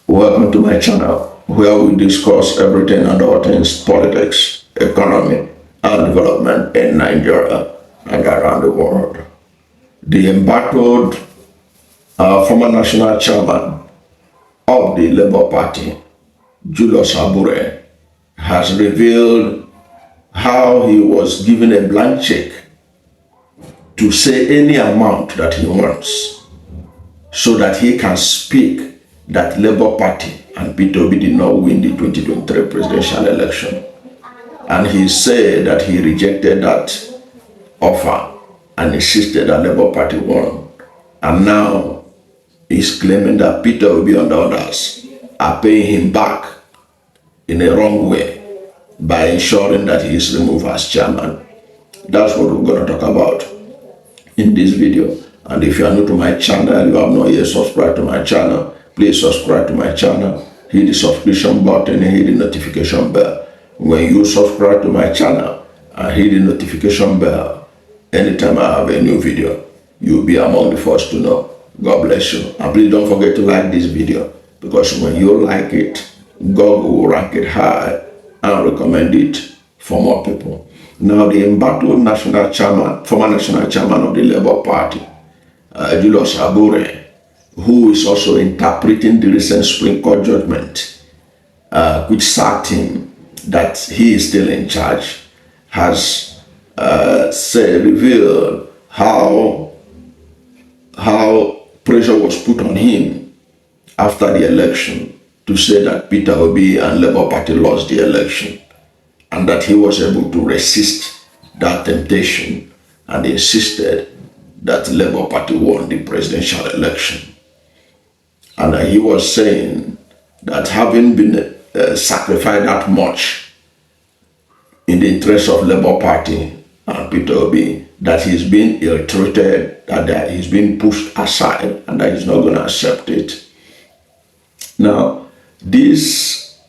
Welcome to my channel where we discuss everything and all things politics, economy, and development in Nigeria and around the world. The embattled former national chairman of the Labour Party, Julius Abure, has revealed how he was given a blank check to say any amount that he wants so that he can speak that Labour Party and Peter Obi did not win the 2023 presidential election. And he said that he rejected that offer and insisted that Labour Party won. And now he's claiming that Peter Obi and others are paying him back in a wrong way by ensuring that he is removed as chairman. That's what we're going to talk about in this video. And if you are new to my channel, you have not yet subscribed to my channel, please subscribe to my channel, hit the subscription button and hit the notification bell. When you subscribe to my channel and hit the notification bell, anytime I have a new video, you'll be among the first to know. God bless you. And please don't forget to like this video, because when you like it, God will rank it high and recommend it for more people. Now, the embattled national chairman, former national chairman of the Labour Party, Julius Abure, who is also interpreting the recent Supreme Court judgment, which sacked him, that he is still in charge, has revealed how pressure was put on him after the election to say that Peter Obi and Labour Party lost the election, and that he was able to resist that temptation and insisted that Labour Party won the presidential election. And he was saying that having been sacrificed that much in the interest of Labour Party and Peter Obi, that he's been ill-treated, that he's been pushed aside, and that he's not going to accept it. Now, his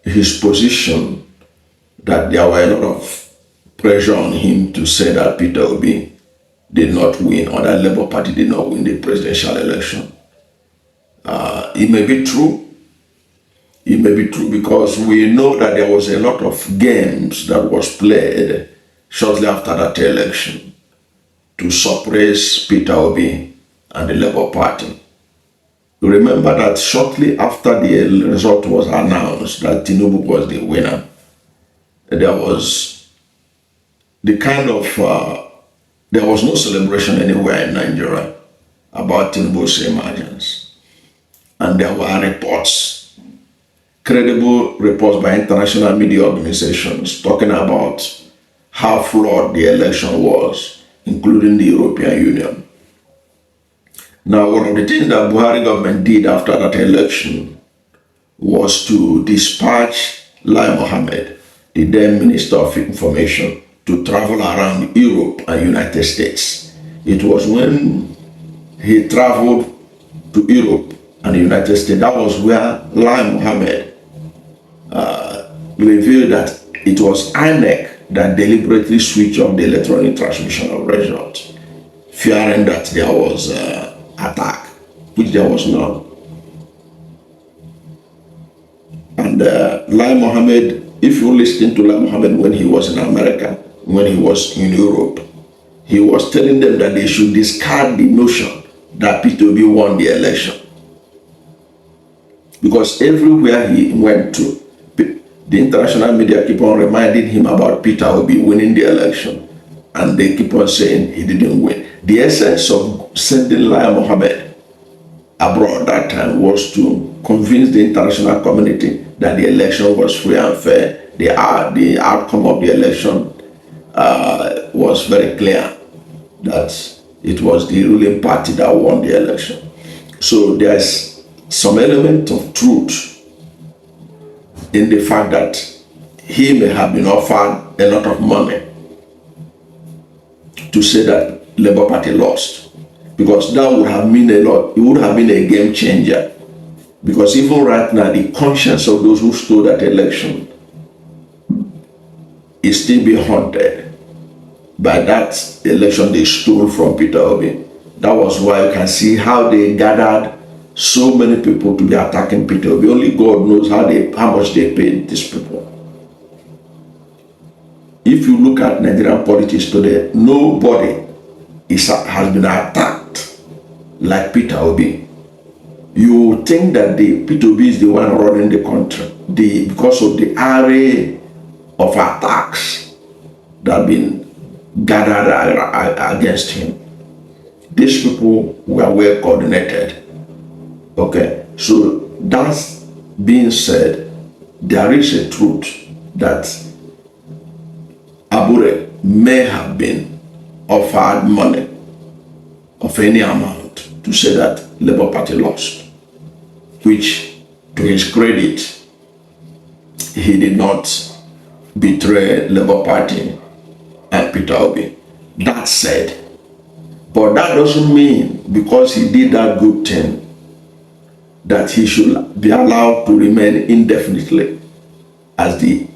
position, that there were a lot of pressure on him to say that Peter Obi did not win, or that Labour Party did not win the presidential election. It may be true. It may be true, because we know that there was a lot of games that was played shortly after that election to suppress Peter Obi and the Labour Party. You remember that shortly after the result was announced that Tinubu was the winner, there was the kind of there was no celebration anywhere in Nigeria about Tinubu's emergence. And there were reports, credible reports by international media organizations, talking about how flawed the election was, including the European Union. Now, one of the things that Buhari government did after that election was to dispatch Lai Mohammed, the then Minister of Information, to travel around Europe and United States. It was when he traveled to Europe and the United States, that was where Lai Mohammed revealed that it was INEC that deliberately switched off the electronic transmission of results, fearing that there was attack, which there was none. And Lai Mohammed, if you listen to Lai Mohammed when he was in America, when he was in Europe, he was telling them that they should discard the notion that Peter Obi won the election. Because everywhere he went to, the international media keep on reminding him about Peter Obi winning the election, and they keep on saying he didn't win. The essence of sending Lai Mohammed abroad that time was to convince the international community that the election was free and fair. The outcome of the election was very clear, that it was the ruling party that won the election. So there's some element of truth in the fact that he may have been offered a lot of money to say that Labour Party lost, because that would have meant a lot. It would have been a game changer, because even right now the conscience of those who stole that election is still being haunted by that election they stole from Peter Obi. That was why you can see how they gathered so many people to be attacking Peter Obi. Only God knows how much they paid these people. If you look at Nigerian politics today, nobody has been attacked like Peter Obi. You think that Peter Obi is the one running the country because of the array of attacks that have been gathered against him. These people were well coordinated. Okay, so that's being said, there is a truth that Abure may have been offered money of any amount to say that Labour Party lost, which, to his credit, he did not betray Labour Party and Peter Obi. That said, but that doesn't mean because he did that good thing that he should be allowed to remain indefinitely as the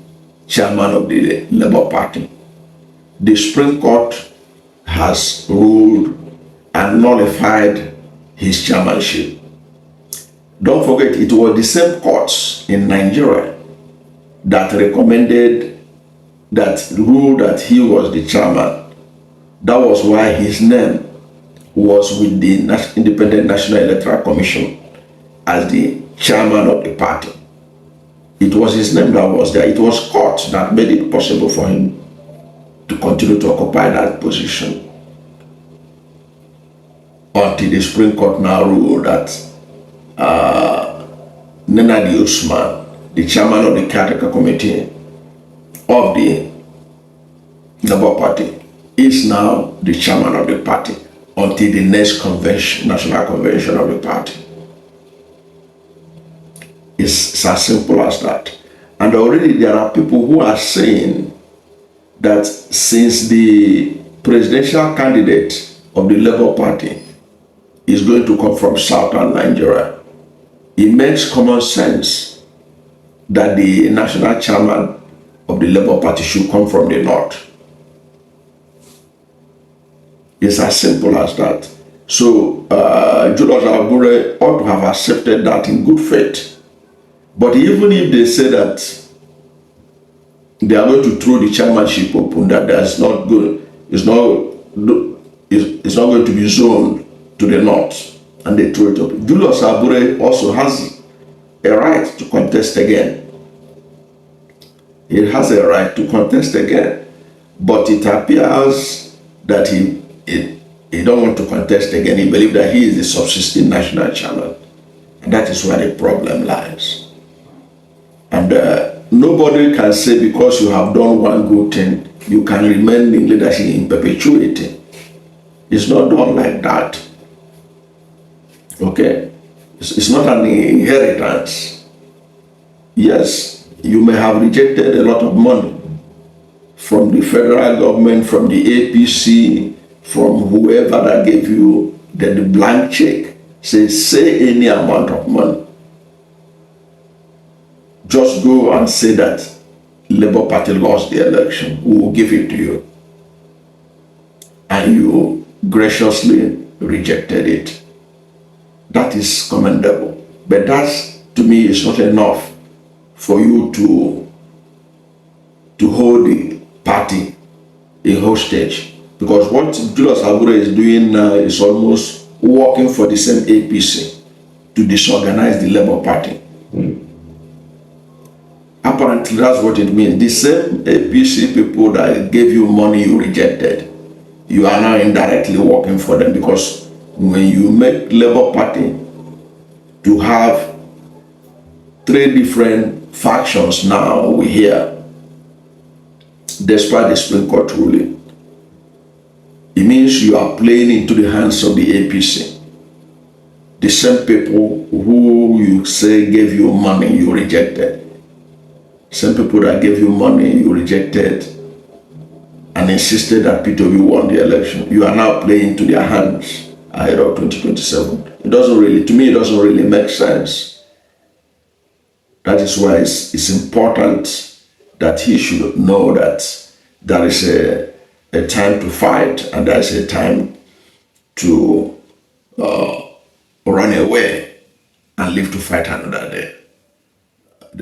chairman of the Labour Party. The Supreme Court has ruled and nullified his chairmanship. Don't forget, it was the same courts in Nigeria that ruled that he was the chairman. That was why his name was with the Independent National Electoral Commission as the chairman of the party. It was his name that was there. It was court that made it possible for him to continue to occupy that position until the Supreme Court now ruled that Nenadi Usman, the chairman of the caretaker committee of the Labour Party, is now the chairman of the party until the next convention, national convention of the party. It's as simple as that. And already there are people who are saying that since the presidential candidate of the Labour Party is going to come from southern Nigeria, it makes common sense that the national chairman of the Labour Party should come from the north. It's as simple as that. So Julius Abure ought to have accepted that in good faith. But even if they say that they are going to throw the chairmanship open, that that's not good, it's not going to be zoned to the north, and they throw it open, Julius Abure also has a right to contest again. He has a right to contest again, but it appears that he don't want to contest again. He believes that he is the subsisting national chairman, and that is where the problem lies. And nobody can say because you have done one good thing, you can remain in leadership in perpetuity. It's not done like that. Okay? It's not an inheritance. Yes, you may have rejected a lot of money from the federal government, from the APC, from whoever that gave you the blank check. Say any amount of money. Just go and say that Labour Party lost the election. We will give it to you. And you graciously rejected it. That is commendable. But that, to me, is not enough for you to hold the party a hostage. Because what Julius Abure is doing now is almost working for the same APC to disorganize the Labour Party. Apparently, that's what it means. The same APC people that gave you money you rejected, you are now indirectly working for them, because when you make Labour Party to have 3 different factions now, we hear, despite the Supreme Court ruling, it means you are playing into the hands of the APC. The same people who you say gave you money you rejected. Same people that gave you money you rejected and insisted that Peter Obi won the election. You are now playing into their hands ahead of 2027. It doesn't really, to me, it doesn't really make sense. That is why it's important that he should know that there is a time to fight and there is a time to run away and live to fight another day.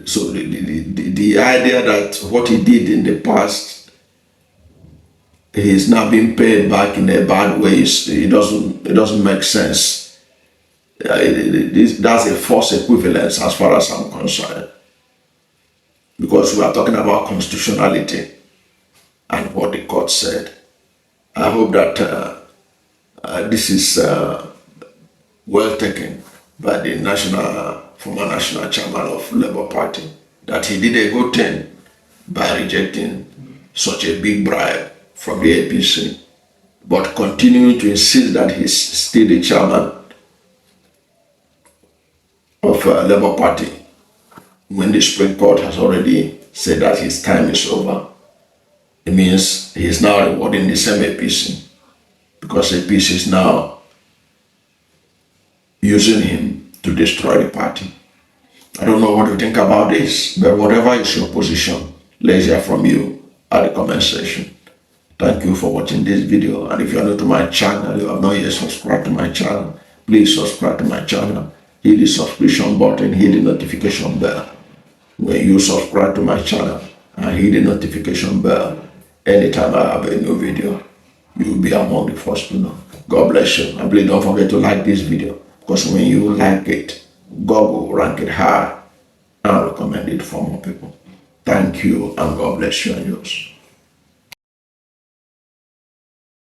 So the idea that what he did in the past, he's now being paid back in a bad way, it doesn't make sense. That's a false equivalence as far as I'm concerned, because we are talking about constitutionality and what the court said. I hope that this is well taken by the former national chairman of Labour Party, that he did a good thing by rejecting such a big bribe from the APC, but continuing to insist that he's still the chairman of Labour Party when the Supreme Court has already said that his time is over. It means he's now rewarding the same APC, because APC is now using him to destroy the party. I don't know what you think about this, but whatever is your position, let's hear from you at the comment section. Thank you for watching this video, and if you are new to my channel, you have not yet subscribed to my channel, please subscribe to my channel, hit the subscription button, hit the notification bell. When you subscribe to my channel and hit the notification bell, anytime I have a new video, you will be among the first to know. God bless you, and please don't forget to like this video, because when you like it, God will rank it high and recommend it for more people. Thank you, and God bless you and yours.